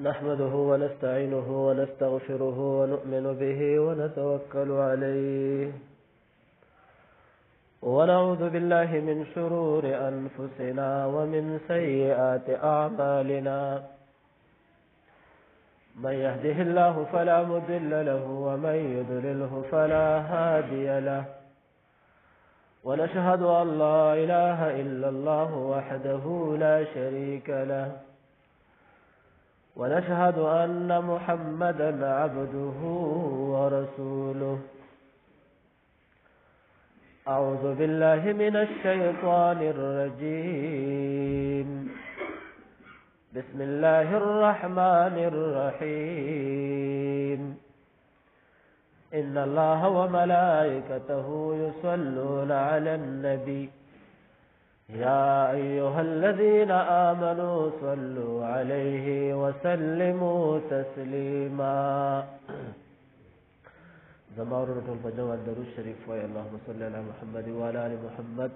نحمده ونستعينه ونستغفره ونؤمن به ونتوكل عليه ونعوذ بالله من شرور أنفسنا ومن سيئات أعمالنا من يهده الله فلا مضل له ومن يضلله فلا هادي له ونشهد أن لا إله إلا الله وحده لا شريك له ونشهد أن محمدا عبده ورسوله أعوذ بالله من الشيطان الرجيم بسم الله الرحمن الرحيم إن الله وملائكته يصلون على النبي يا أيها الذين آمنوا صلوا عليه وسلموا تسليما زمارة الفجوة الدروس الشريف ويا اللهم صل على محمد وعلى آل محمد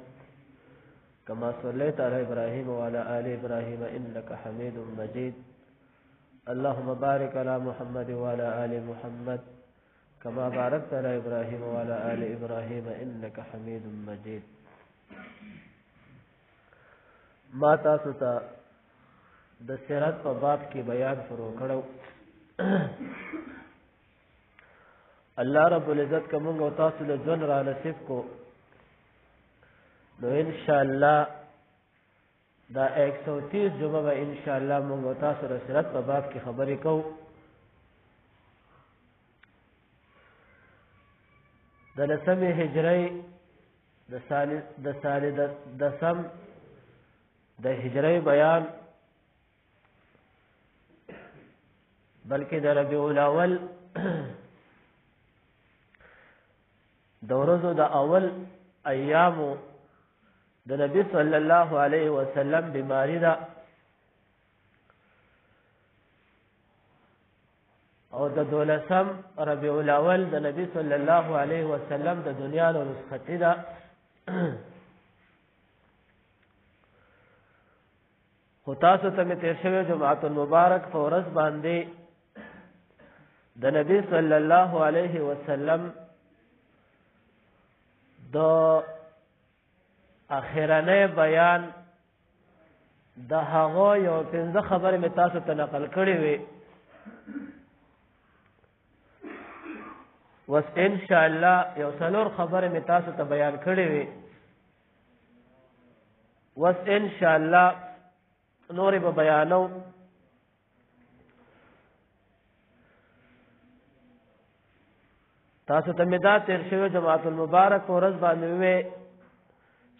كما صليت على إبراهيم وعلى آل إبراهيم إنك حميد مجيد اللهم بارك على محمد وعلى آل محمد كما باركت على إبراهيم وعلى آل إبراهيم إنك حميد مجيد ما تاسو ته د سیرت په باب کې بیان شروع کړو الله رب العزت کوم او تاسو له ژوند را نصیب کو نو ان شاء الله دا 130 جمعه به ان شاء الله موږ تاسو د سیرت په باب کې خبرې کوو د لسمې هجری د سم د هجری بیان بلکې د ربیع الاول د ورځو د اول ایامو د نبی صلی الله علیه وسلم بیماری ده او د 12 ربیع الاول د نبی صلی الله علیه وسلم د دنیا له رخصتي ده خو تاسو ته مې تیر شوی جمعة المبارک په ورځ باندې د نبی صلی الله علیه وسلم د اخرنه بیان د هغه یو پنځه خبرې مې تاسو ته نقل کړې وي وس ان شاء الله یو څلور خبرې مې تاسو ته بیان کړې وي وس ان شاء الله نورې به بیانو تاسو ته مې دا تیر شوی جمعة المبارک ورځ باندې وې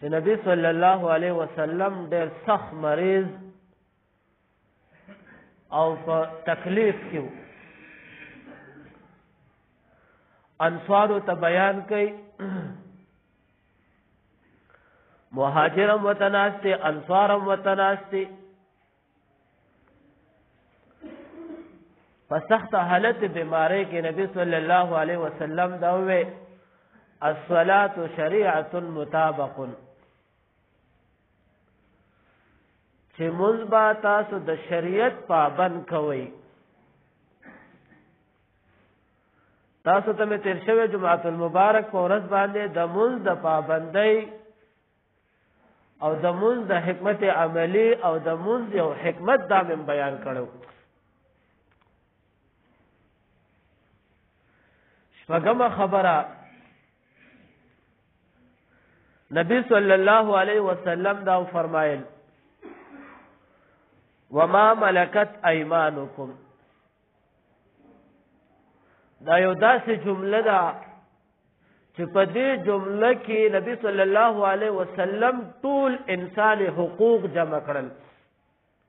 چې نبی صلی الله علیه وسلم ډېر سخت مریض او په تکلیف کې انصارو ته بیان کوي مهاجرم وتناسته انصارم وتناسته په سخت حالت بیماری کې نبی صلی الله علیه وسلم دا وې الصلاة شریعة مطابق چې مونږ با تاسو د شریعت پابند کوئ تاسو ته مې تیر شوی جمعة المبارک په ورځ باندې د مونږ د پابندۍ او د مونږ د حکمت عملی او د مونږ یو حکمت دا مې بیان کړو شپږمه خبره نبی صلی الله علیه وسلم دا فرمایل وما ملکت ایمانکم دا یو داسې جمله ده چې په دې جمله کې نبی صلی الله علیه وسلم ټول انسان حقوق جمع کړل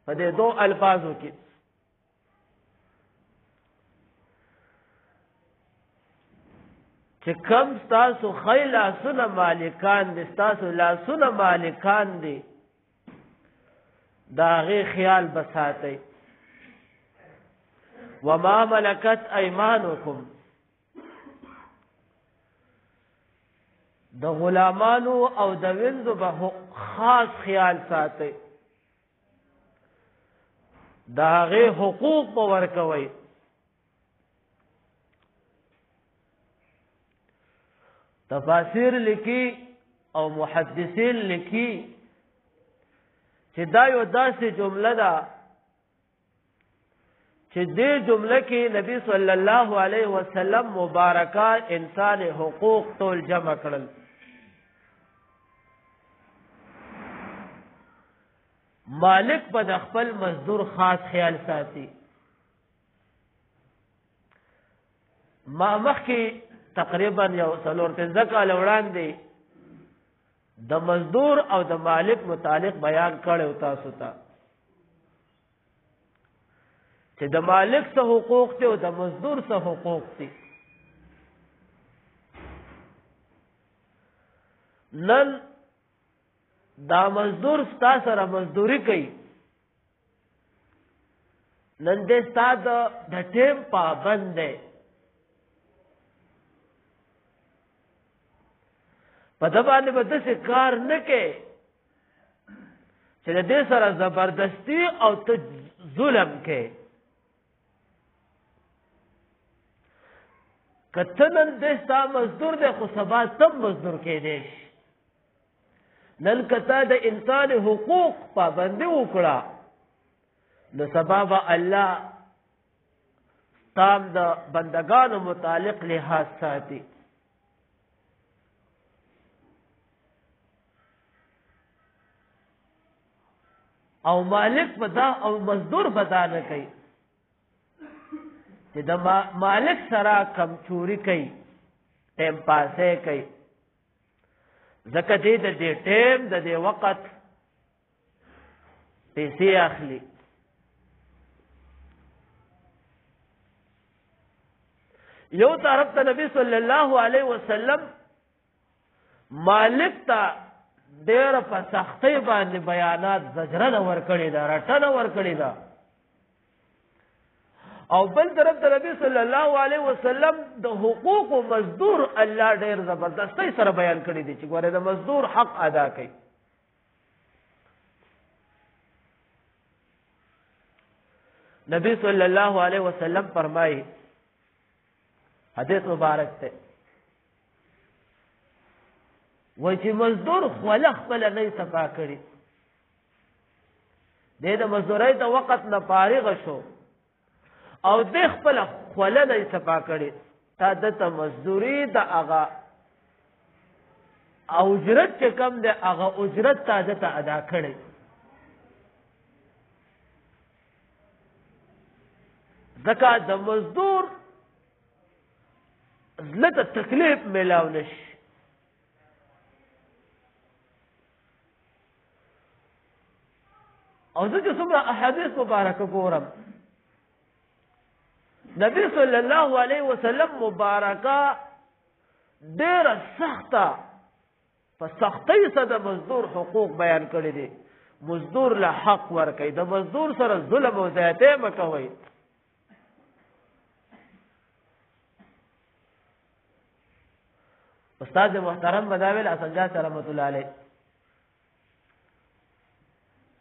په دې دوه الفاظو کې چې کم تاسو خیل لاسونه مالکان دي تاسو لاسونه مالکان دي دا غي خیال بساتئ وما ملکت ایمانکم د غلامانو او د وینځو به خاص خیال ساتئ دا هغه حقوق په ورکوي. تفاسیر لیکي او محدثین لیکي چې دا یو داسې جمله ده چې دې جمله کې نبی صلی الله علیه وسلم مبارکه انسان حقوق ټول جمع کړل. مالک په د خپل مزدور خاص خیال ساتي. ما مخکې تقریبا یو 4-5 کاله وړاندې د مزدور او د مالک متعلق بیان کړو تاسو ته چې د مالک څه حقوق دي او د مزدور څه حقوق دي. نن دا مزدور ستا سره مزدوری کوي، نن دې ستا د ټیم پابند دی. په دا باندې به داسې کار نه کوي چې د دې سره زبردستی او ته ظلم کوي. که ته نن دې ستا مزدور دی خو سبا تم مزدور کېدی شي. نن که تا د انسان حقوق پابندي وکړه نو سبا به الله تام د بندگانو متعلق لحاظ ساتي. او مالک بدا او مزدور بدا نه کوي چې د مالک سره کم چوری کوي، ټیم پاسې کوي. ځکه دې د دې ټیم د دې وخت پیسې اخلي. یو طرف ته نبی صلی الله علیه وسلم مالک ته ډېر په سختۍ باندې بیانات زجرنه ورکړې ده، رټنه ورکړې ده. او بل طرف ته نبی صلی الله علیه وسلم د حقوق و مزدور الله ډېر زبردستی سره بیان کړی دی چې ګوره د مزدور حق ادا کړي. نبی صلی الله علیه وسلم فرمایي، حدیث مبارک ته وای چې مزدور خوله خپله نه صفا کړي، دی د مزدورۍ د وخت نه فارغ شو او د خپل خوله نه صفا کړي، تا دته مزدوري د هغه اجرت چې کم دی هغه اجرت تا دته ادا کړي. ځکه د مزدور زړه ته تکلیف میلاو نشي. او زه چې څومره احادیث مبارکه ګورم نبی صلی الله علیه وسلم مبارکه ډېره سخته په سختۍ سره د مزدور حقوق بیان کړي دي. مزدور له حق ورکوي، د مزدور سره ظلم او زیاتۍ مه کوئ. استاد محترم بداویل حسن جان رحمت الله علیه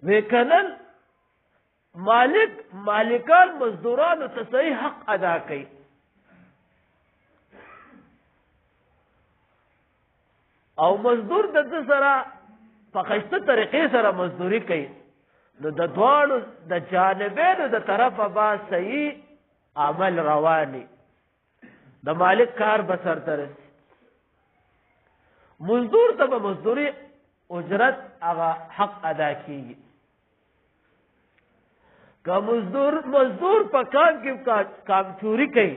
وکنن مالکان مزدورانو ته صحیح حق ادا کوي. او مزدور د سره په ښایسته طریقې سره مزدوري کوي نو د دواړو د جانبینو د طرفه به صحیح عمل رواني، د مالک کار به سرته رسي. مزدور ته به مزدوري اجرت هغه حق ادا کیږي. که مزدور په کام کې کام چوری کوي،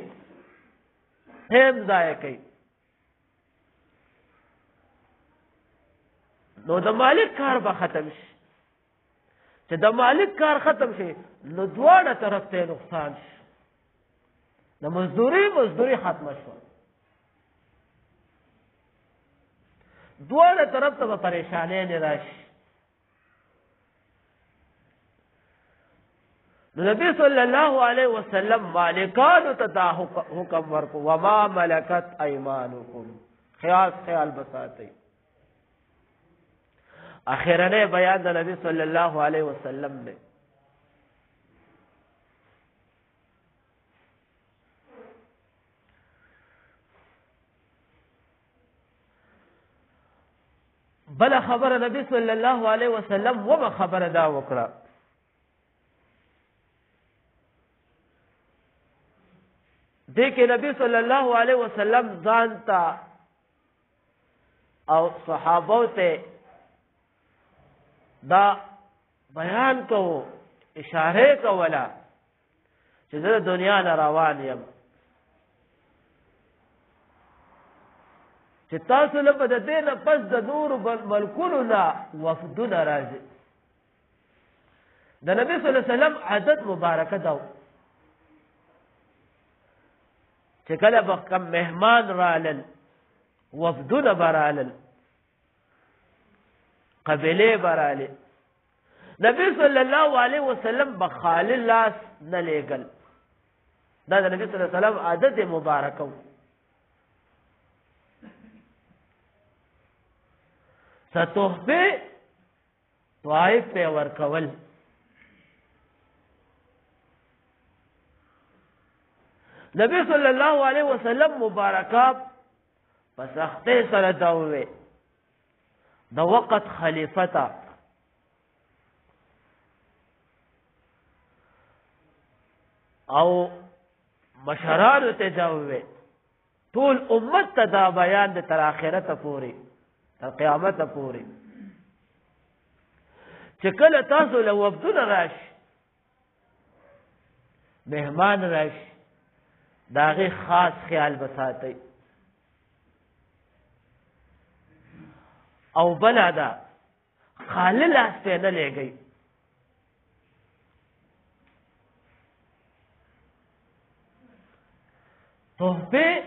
ټیم ضایع کوي، نو د مالک کار به ختم شي. چې د مالک کار ختم شي نو دواړه طرف ته نقصان شي. د مزدوري ختمه شو، دواړه طرف ته به پریشانۍ نه راشي. نبی صلی الله علیه وسلم مالکانو ته دا حکم ورکو وما ملکت ایمانکم، خیال بساتئ. اخرنه بیان د نبی صلی الله علیه وسلم دی. بل خبر نبی صلی الله علیه وسلم وما خبر دا وکړه دې کې نبی صلی الله علیه وسلم ځان ته او صحابو ته دا بیان کو اشاره کولا چې د دنیا نه روان یم چې تاسو له بده دې نه پس د نور ملکونو نه وفدونه راځي د نبی صلی الله علیه وسلم عادت مبارکه دا چې کله به کوم مهمان رالل وفدونه برالل قبیله براله نبی صلی الله علیه وسلم بخال الله نه لګل دا د نبی صلی الله علیه وسلم عادت مبارکه ستوحبه طائف په ورکول نبی صلی الله علیه وسلم مبارکات پس اخته سره داوي د وخت خلیفتا او مشران ته داوي ټول امت ته دا بیان د تر اخرت پوري تر قیامت پوري چې کله تاسو له وفدون راش مهمان راش داغه خاص خیال بساتئ او بلادا خالل استه نه لګي توبه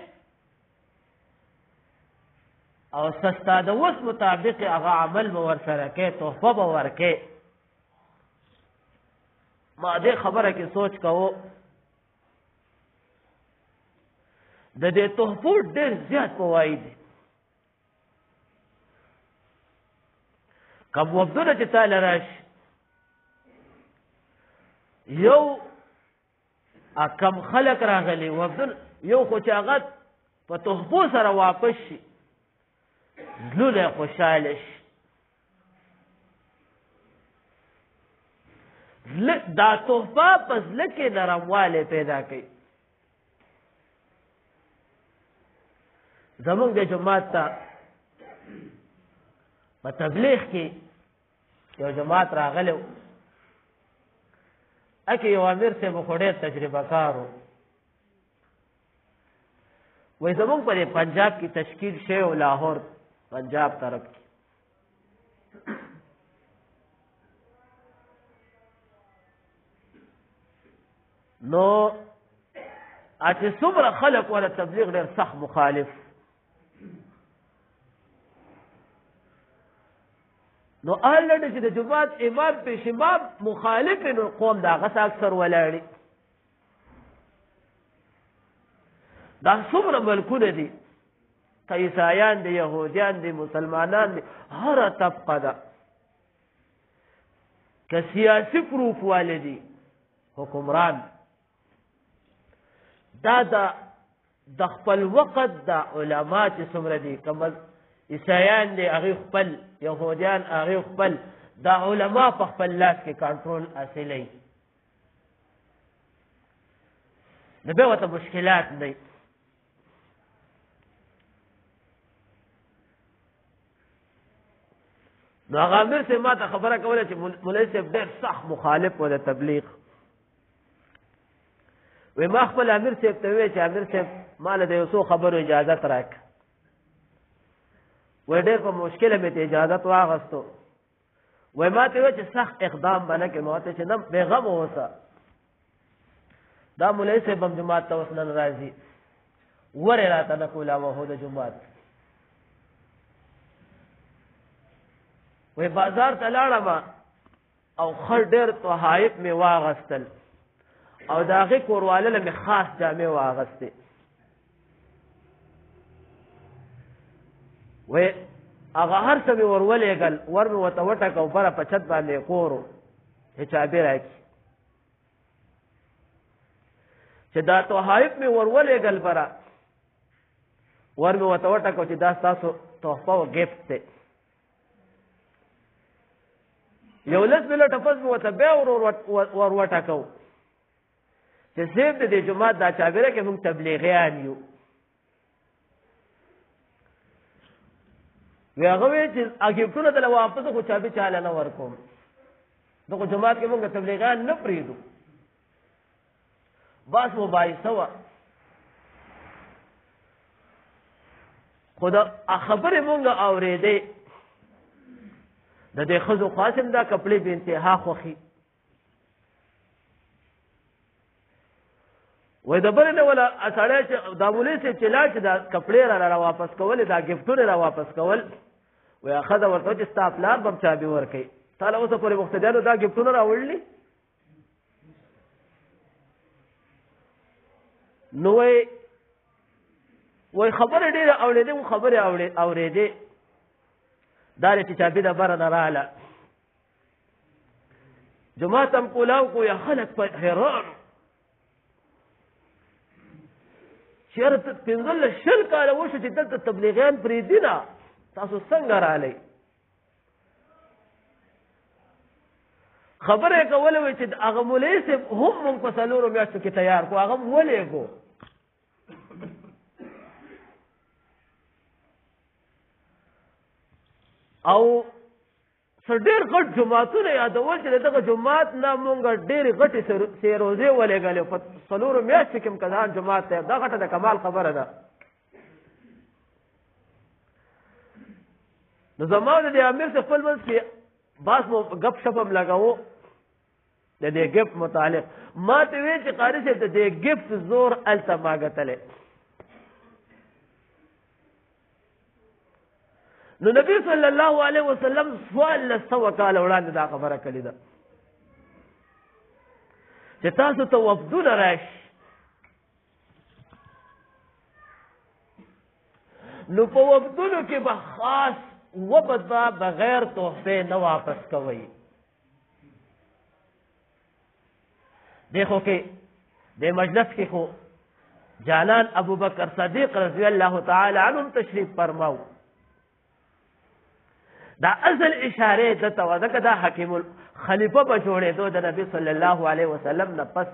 او سستا د وس مطابق هغه عمل مور سره کې توبه به ورکه ما دې خبره کې سوچ کوو د دې توبه ډېر زیات فواید کم وفدونه چې تعالی راش یو کم خلق راغلی وفدون یو خو چې هغه په توبه سره واپس شي زلوله خوشاله شي دا توبه پس لکه نرمواله پیدا کوي زمونږ د جماعت ته په تبلیغ کې یو جماعت راغلو اکی یو امیر سے بخوڑے تجربہ کارو وی زمونږ پر پنجاب کی تشکیل شیو لاہور پنجاب طرف کی نو اچھے سمر خلق والا تبلیغ ډیر سخت مخالف نو اهل لري چې د جماعت امام پیش امام مخالف نو قوم دا غس اکثر ولاړي دا څومره ملکونه دي عیسایان دي يهوديان دي مسلمانان دي هر طبقه ده که سیاسي پروف والدي حکمران دا د خپل وخت د علما چې څومره دي کمل عیسایان دي هغه خپل يهوديان هغه خپل دا علما په خپل لاس کې کنټرول اصلي نه به وته مشکلات نه نو هغه امیر سے ما ته خبره کوله چې مولوی صاحب ډېر سخت مخالف و د تبلیغ وی ما خپل امیر صاحب ته وی چې امیر صاحب مال د یو څو خبرو اجازه راک وی ډېر په مشکله مې ته اجازه واغستو وی ما ته وی چې سخت اقدام باندې کې مو ته چې نه بیغم اوسه دا مولوی صاحب هم جماعت ته وسنن راځي ور راته نه کولا وو د جماعت وی بازار ته لاړم او خر ډېر طحائف مې واغستل او دا هغه کورواله له خاص جامې واغسته وی هغه هر څه مې ورولېګل ور مې وته وټه کو پر په چت باندې کورو چې چا به راکی چې دا طحائف مې ورولېګل برا ور مې وته وټه کو چې دا تاسو تحفه او گیفت ته یو لس منټه پس به ورته بیا ور وټاکو چې صاحب د دې جومات دا چابره کې موږ تبلیغیان یو. وی هغه وی چې اګیپټونه دله واپس خو چابي چاله نه ورکوم، دغه جومات کې موږ تبلیغیان نه پرېږدو. بس مباحثه وه، خو د خبرې مونږ اورېدې د دې ښځو خاصم دا کپړې بې انتها خوښي. وایي د بلې نه وله سړی چې دا مولوي صاحب چې لاړ چې دا کپړې را واپس کول، دا ګفټونه را واپس کول، وایي ښځه ورته چې ستا پلار به هم چابي ورکوي، تا له اوسه پورې مقتدیانو دا ګفټونه راوړلي. نو وایي خبرې ډېرې اورېدې، خو خبرې اورېدې دا دی چې چابي د بره نه راغله، جومات هم کولاو کو، یا خلک په حیران چېرې 15-20 کاله وشو چې دلته تبلیغیان پرېږدي نه، تاسو څنګه رالی؟ خبره یې کوله وایي چې هغه مولوي صاحب هم مونږ په 4 میاشتو کې تیار کړو، هغه هم ولېږو. او څه ډېر غټ جوماتونه یادول چې دغه جومات نه مونږ ډېرې غټې سیروزې ولېږلې په 4 میاشتو کې کدان جومات دی، دا غټه د کمال خبره ده. نو زما د دې امیر صاحب خپل منځ کې باس مو ګپ شپ هم لګاوو د دې ګفټ متعلق. ما ته ویل چې قاري صاحب د دې ګفټ زور هلته ما ګټلی. نو نبی صلی الله علیه وسلم 1400 کاله وړاندې دا خبره کړې ده چې تاسو ته وفدونه راشي، نو په وفدونو کې به خاص وفد به بغیر تحفې نه واپس کوئ. دیکھو کې د مجلس کې خو جانان ابو بکر صدیق رضی الله تعالی عنهم تشریف فرماو. دا اصل اشاره دته و ځکه دا حکیم خلیفه به جوړېدو د نبی صلی الله علیه وسلم نه پس.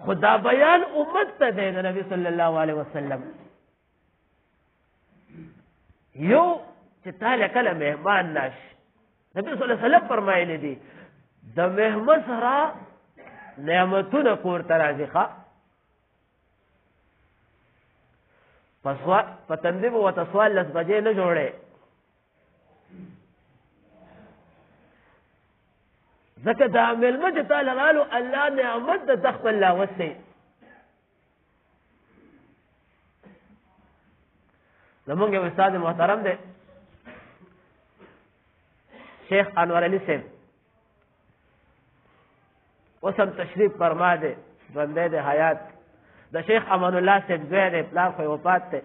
خدا بیان امت ته دی د نبی صلی الله علیه وسلم. یو چې تاله کله مهمان ناشي، نبی صلی الله علیه وسلم فرمایلی دي د مهمان سره نعمتونه کور ته راځي. ښه په تندې به ورته 14 بجې نه جوړې، ځکه دا مېلمه چې تا لغالو الله نعمت د تخت الله وسې. زمونږ یو استاد محترم دی شیخ انور علي صاحب، اوس هم تشریف فرما دی، ژوندی دی، حیات. د شیخ امان الله صاحب زوی دی، پلار خو یې وفات دی.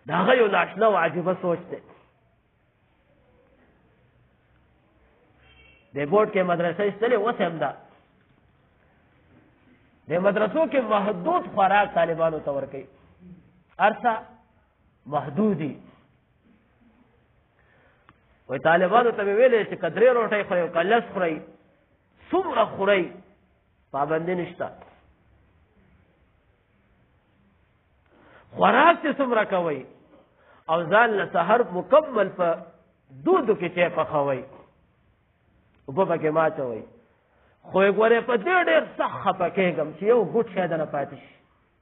د هغه یو ناشنا او عجیبه سوچ دی. د بورډ کې مدرسه ایستلې، اوس هم ده. د مدرسو کې محدود خوراک طالبانو ته ورکوي، هر څه محدودي. وایي طالبانو ته مې ویلې چې که 3 روټۍ خورئ او که 10 خورئ، څومره خورئ پابندي نشته. خوراک چې څومره کوئ او ځان له سحر مکمل په دودو کې چې پخوئ، اوبه پکې ما اچوئ. خو یې ګورې په دې ډېر سخت خفه کېږم چې یو ګوټ شی دنه پاتې شي،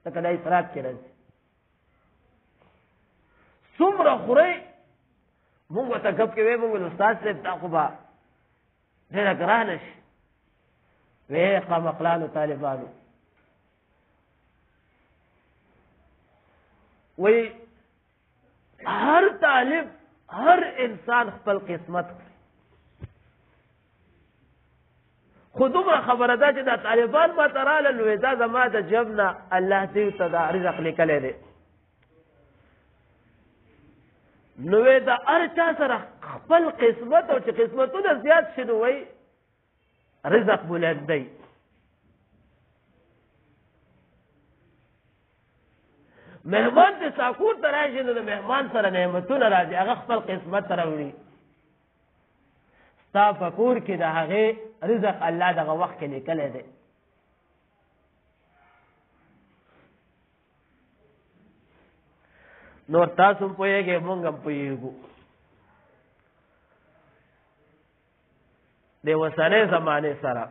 ځکه دا افراط کې راځي. څومره خورئ مونږ ورته ګپ کې وی، مونږ استاد صاحب دا خو به ډېره ګرانه شي. وی قمقلانو طالبانو وی هر طالب هر انسان خپل قسمت خوري. خو دومره خبره ده چې دا طالبان ما ته رالل، وی دا زما د جب نه الله دې ته دا رزق لیکلی دی. نو وی دا هر چا سره خپل قسمت، او چې قسمتونه زیات شي نو وی رزق بلند دی. مهمان چې ساکور ته راشي نو د مهمان سره نعمتونه راځي هغه خپل قسمت راوړي ستا په کور کې د هغې رزق الله دغه وخت کې لیکلی دی نور تاسو هم پوهېږئ مونږ هم پوهېږو د اوسنۍ زمانې سره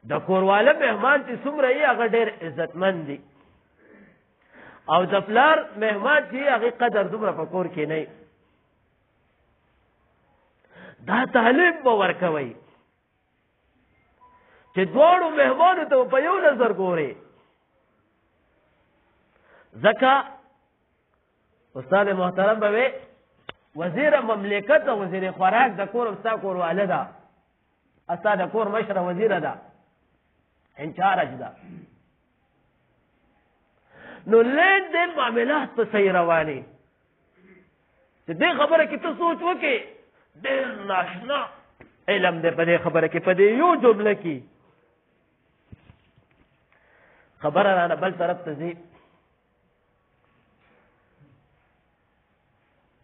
د کورواله مهمان چې څومره یي هغه ډېر عزتمند دي او د پلار مهمان چې هغې قدر دومره په کور کې نه دا تعلیم به ورکوئ چې دواړو مهمانو ته په یو نظر ګورئ ځکه استاد محترم به وی وزیر مملکت او وزیر خوراک د کور ستا کورواله ده ستا د کور مشره وزیره ده انچارج ده نو لین دین معاملات په صحیح رواني چې دې خبره کې ته سوچ وکې ډېر ناشنا علم دی په دې خبره کې په دې یو جمله کې خبره رانه بل طرف ته ځي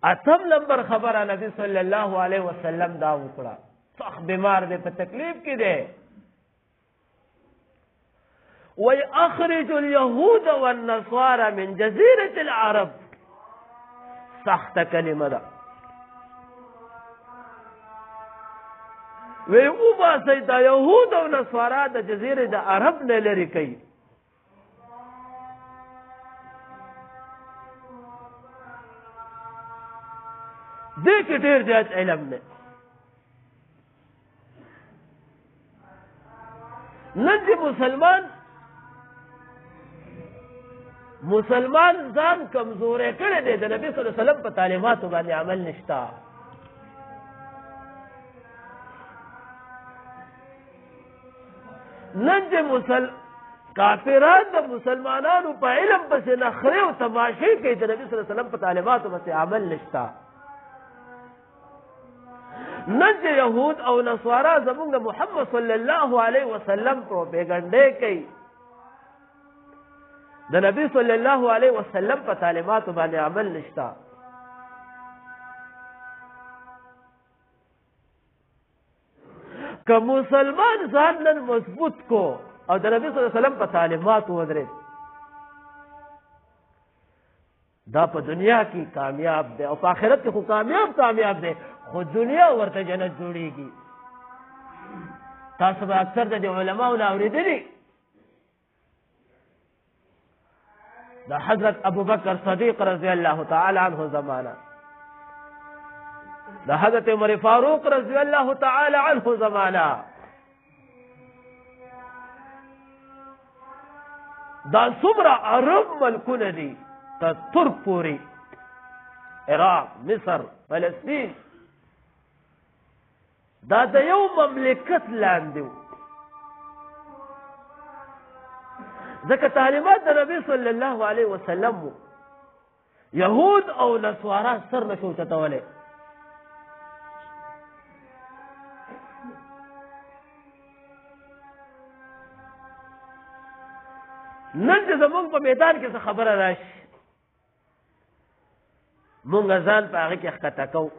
اتم نمبر خبره نبی صلی الله علیه وسلم دا وکړه سخت بیمار دی په تکلیف کې دی وَيَخْرِجُ الْيَهُودَ وَالنَّصَارَى مِنْ جَزِيرَةِ الْعَرَبِ سخت کلمه ده وی اوباسئ دا یهود او نصارا د جزیره د عرب نه لرې کوي دې کې ډېر زیات علم دی نن چې مسلمان ځان کمزوری کړی دی د نبي صلی الله علیه وسلم په تعلیماتو باندې عمل نشته نن چې کافران د مسلمانانو په علم پسې نخرې او تماشې کوي د نبي صلی الله علیه وسلم په تعلیماتو پسې عمل نشته نن چې یهود او نصارا زمونږ د محمد صلی الله علیه وسلم پروپیګنډې کوي د نبی صلی الله علیه وسلم په تعلیماتو باندې عمل نشته که مسلمان ځان نن مضبوط کو او د نبی صلی الله علیه وسلم په تعلیماتو ودرېد دا په دنیا کې کامیاب دی او په آخرت کې خو کامیاب دی خو دنیا ورته جنت جوړیږي تاسو به اکثر د علماو نه اورېدلي دا حضرت ابو بکر صدیق رضی الله تعالی عنه زمانہ دا حضرت عمر فاروق رضی الله تعالی عنه زمانہ دا څومره عرب ملکونه دي تر ترک پورې عراق مصر فلسطین دا د یو مملکت لاندې ځکه تعلیمات د نبی صلی الله علیه وسلم یهود او نصارا سر نشو چتولی نن چې زمونږ په میدان کې څه خبره راشي مونږ ځان په هغې کې ښکته کوو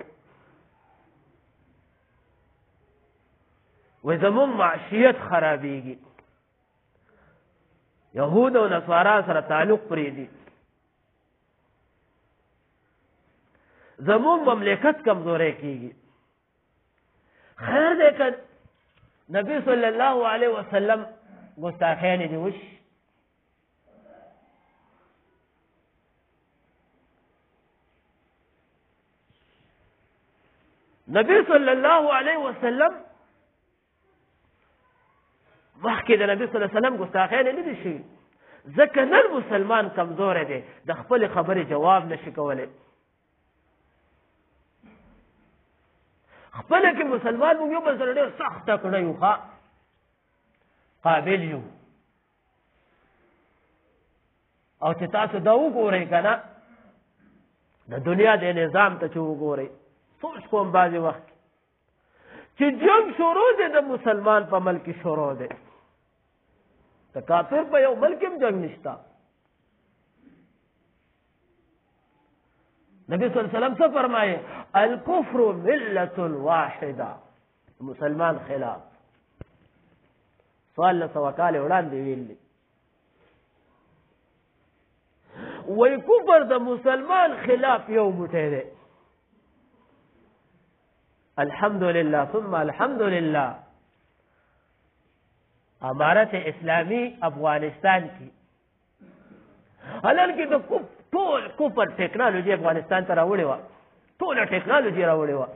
وی زمونږ معشیت خرابېږي یهود او نصارا سره تعلق پرېږدي زمونږ مملکت کمزوری کېږي خیر دی که نبی صلی الله علیه وسلم ګستاخیانې دې وشي نبی صلی الله علیه وسلم مخکې د نبی صلی الله علیه وسلم ګستاخیانې نه دي شوي ځکه نن مسلمان کمزوری دی د خپلې خبرې جواب نشي کولی خپله کې مسلمان موږ یو بل سره ډېر سخت تکړه یو ښه قابل یو او چې تاسو دا وګورئ که نه د دنیا د نظام ته چې وګورئ سوچ کوم بعضې وخت چې جنگ شروع دی د مسلمان په ملک کې شروع دی د کافر په یو ملک هم جنگ نشته. نبی صلی الله علیه وسلم څه فرمایي؟ الکفر ملت واحده، مسلمان خلاف. سوال له 100 کال وړاندې ویل دي وای کفر د مسلمان خلاف یو موټی دی. الحمدلله ثم الحمدلله امارت اسلامی افغانستان کی حالانکه د ټول کفر ټیکنالوژي افغانستان ته راوړې وه، ټوله ټیکنالوژي راوړې وه،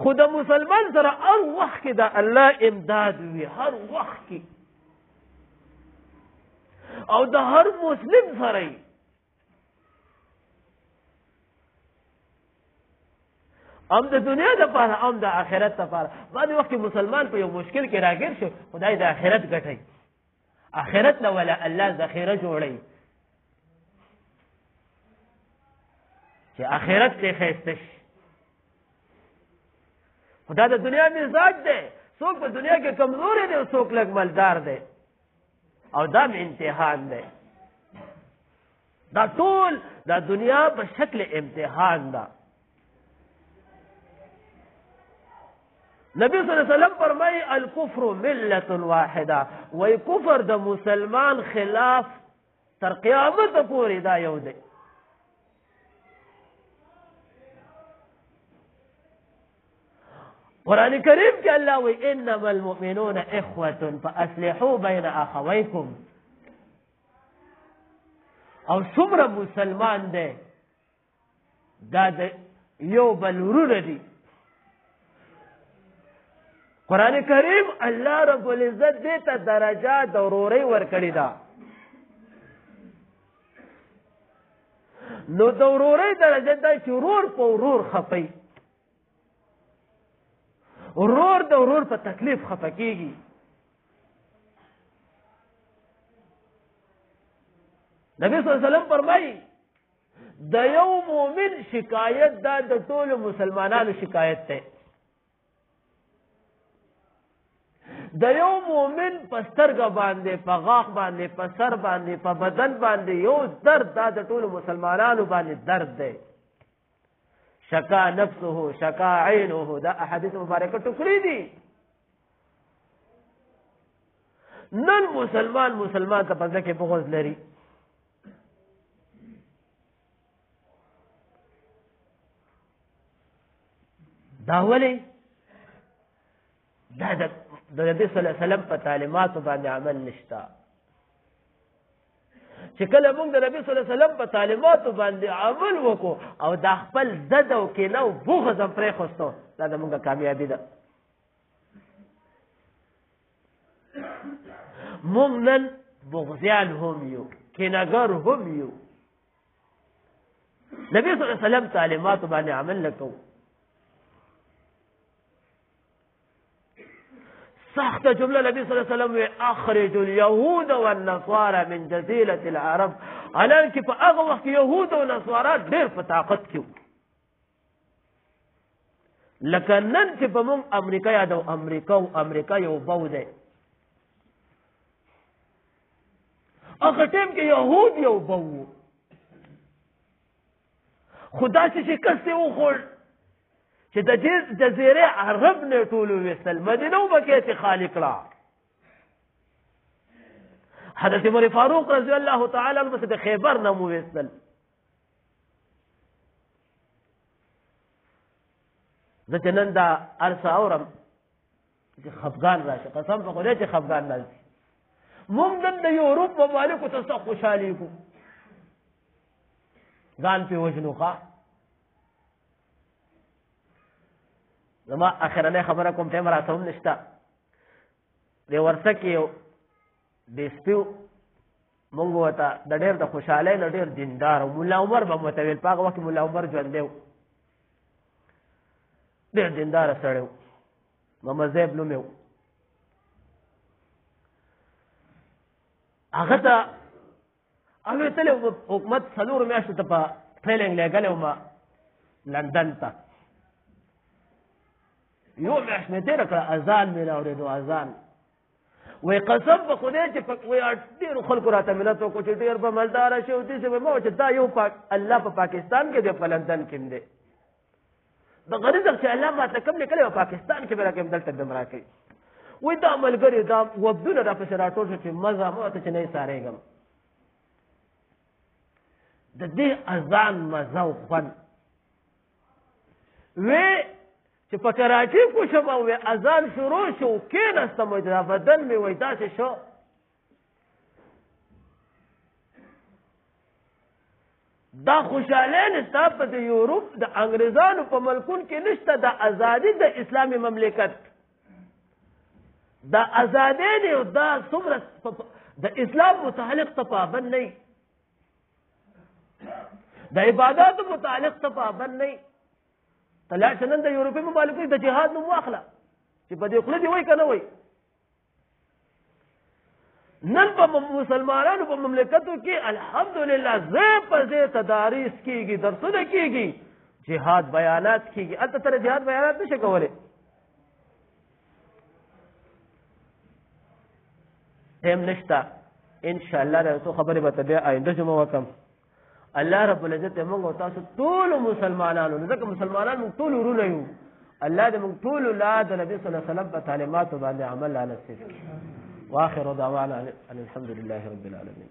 خو د مسلمان سره هر وخت کې د الله امداد وي، هر وخت کې، او د هر مسلم سره یې. هم د دنیا دپاره هم د آخرت دپاره. بعضې وخت کې مسلمان په یو مشکل کې راګیر شي، خدای د آخرت ګټئ، آخرت له ولا الله ذخیره جوړوي چې آخرت کې ښایسته شي. خدا د دنیا مزاج دی، څوک په دنیا کې کمزوری دی او څوک لږ مالدار دی، او دا امتحان دی. دا ټول دا دنیا په شکل امتحان ده. نبی صلی الله علیه وسلم فرمایي الکفر ملت واحده، وای کفر د مسلمان خلاف تر قیامت پورې دا یو دی. قرآن کریم کې الله وی انما المؤمنون اخوة فاصلحوا بین اخویکم. او څومره مسلمان دی دا د یو بل ورونه دي. قرآن کریم الله رب العزت دې ته درجه د ورورۍ ورکړې ده. نو د ورورۍ درجه ده چې ورور په ورور خفي، ورور د ورور په تکلیف خفه کېږي. نبی صلی الله علیه وسلم فرمایي د یو مؤمن شکایت دا د ټولو مسلمانانو شکایت دی. د یو مؤمن په سترګه باندې، په غاښ باندې، په سر باندې، په بدن باندې یو درد دا د ټولو مسلمانانو باندې درد دی. شکا نفسه شکا عینه، دا احادیث مبارکه ټوکړي دي. نن مسلمان ته په ځکه کې بغض لري. دا ولې؟ دا د نبی صلی الله علیه وسلم په تعلیماتو باندې عمل نشته. چې کله موږ د نبی صلی الله علیه وسلم په تعلیماتو باندې عمل وکړو او دا خپل زد او کینه او بغض هم پرېښوستو، دا د موږ کامیابي ده. موږ نن بغضیان هم یو، کینهګر هم یو. نبی صلی الله علیه وسلم تعلیماتو باندې عمل نه کوو. سخت جمله نبی صلی الله علیه وسلم اخرج اليهود والنصارى من جزيره العرب. حالانکه په هغه وخت کې یهود او نصارا ډېر په طاقت کې وو. لکه نن چې په موږ امریکا یادو، امریکا یو بو دی. هغه ټیم کې یهود یو بو وو، خو داسې شکست یې وخوړ چې د جزیره عرب نه ټول وویستل، مدینه وبکې خالی کړه. حضرت عمر فاروق رضی الله تعالی عنہ د خیبر نه وویستل. زه چې نن دا ارسه اورم چې خفګان راشي، قسم په خدای چې خفګان راشي. موږ نن د یورپ ممالکو ته څه خوشحالېږو، ځان پې وژنو. ښه زما اخرنۍ خبره کوم ټایم راته هم نشته. د ورسه کې یو ډیسپي مونږ ورته د ډېر د خوشحالۍ نه ډېر دیندار و. ملا عمر به ورته ویل، په هغه وخت کې ملا عمر ژوندی و، ډېر دینداره سړی و، محمد زیب نوم یې و. هغه ته هغې تللی حکومت 4 میاشتو ته په ټریننګ لېږلی وم لندن ته. 1 میاشت مې تېره کړه، اذان مې نه اورېدو. اذان وای قسم په خدای چې وای ډېر خلکو راته ملت وکړو چې ډېر به مالدار شي او دې ما چې دا یو الله په پاکستان کې دی په لندن کې دی د غریب چې الله ماته کوم لیکلی په پاکستان کې به راکوم دلته به راکوي وای دا ملګري دا وبدونه راپسې راټول شو چې مزه مو ته چې نه یې سارېږم د دې اذان مزه او خوند وی چې په کراچۍ کو شم او اذان شروع شو کېناستم وای دا بدن مې وای داسې شو دا خوشحالي نشته په د یورپ د انګریزانو په ملکونو کې نشته د ازادي د اسلامي مملکت دا ازادي دی او دا څومره د اسلام متعلق ته پابند نه د عباداتو متعلق ته پابند نه طلع شنن د یورپي ممالکو د جهاد نوم واخله چې په دې خله دی وای کنه وای نن په مسلمانانو په مملکتو کې الحمدلله زه په زه تداریس کیږي درسونه کیږي جهاد بیانات کیږي البته تر جهاد بیانات نشي کولای هم نشتا ان شاء الله راته خبره به بیا آینده جمعه وکم الله رب العزت موږ او تاسو ټول مسلمانانو ځکه مسلمانان موږ ټول ورونه یو الله دې موږ ټول لا د نبی صلی الله علیه وسلم په تعلیماتو باندې عمل لا نصیب واخر دعوانا ان الحمد لله رب العالمين